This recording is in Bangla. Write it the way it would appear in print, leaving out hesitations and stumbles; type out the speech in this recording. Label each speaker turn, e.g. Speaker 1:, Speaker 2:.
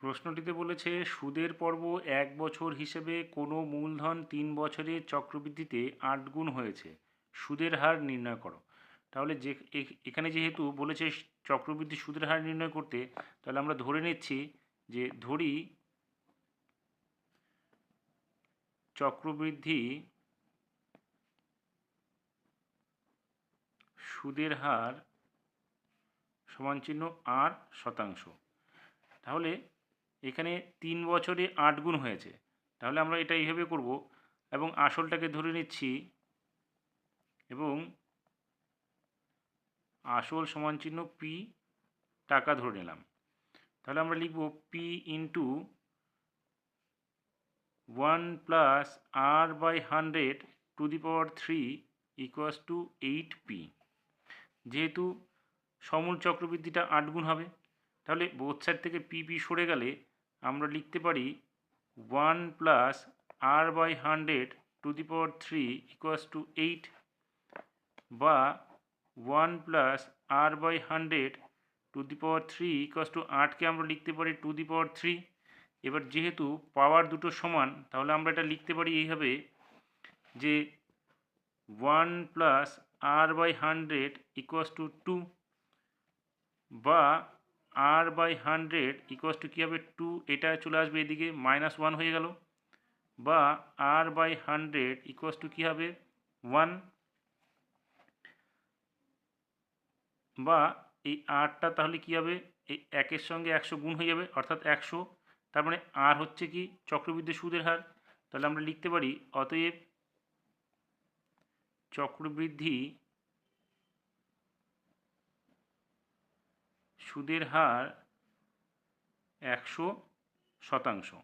Speaker 1: প্রশ্নটিতে বলেছে সুদের পর্ব 1 বছর হিসেবে কোনো মূলধন 3 বছরের চক্রবৃদ্ধিতে 8 গুণ হয়েছে, সুদের হার নির্ণয় করো। তাহলে যে এখানে যেহেতু বলেছে চক্রবৃদ্ধি সুদের হার নির্ণয় করতে, তাহলে আমরা ধরে নিচ্ছি যে ধরি চক্রবৃদ্ধি সুদের হার সমান চিহ্ন 8%। তাহলে এখানে 3 বছরে 8 গুণ হয়েছে, তাহলে আমরা এটা এইভাবে করব এবং আসলটাকে ধরে নিচ্ছি এবং আসল সমান চিহ্ন পি টাকা ধরে নিলাম। তাহলে আমরা লিখব P into 1+r/100 equals to 8p। যেহেতু সমূল চক্রবৃদ্ধিটা 8 গুণ হবে, তাহলে বোথ সাইড থেকে পি সরে গেলে আমরা লিখতে পারি 1+r/100 ইকুয়ালস টু 8, বা 1+r/100 ইকুয়ালস টু 8কে আমরা লিখতে পারি 2^3। এবার যেহেতু পাওয়ার দুটো সমান, তাহলে আমরা এটা লিখতে পারি এইভাবে যে 1+r/100 ইকুয়ালস টু 2, বা r/100 ইকুয়ালস টু কী হবে 2, এটা চলে আসবে এদিকে -1 হয়ে গেল, বা r/100 ইকুয়ালস টু কী হবে 1, বা এই আরটা তাহলে কী হবে, এই 1-এর সঙ্গে 100 গুণ হয়ে যাবে অর্থাৎ 100। তার মানে আর হচ্ছে কি চক্রবৃদ্ধি সুদের হার। তাহলে আমরা লিখতে পারি অতএব চক্রবৃদ্ধি সুদের হার 100%।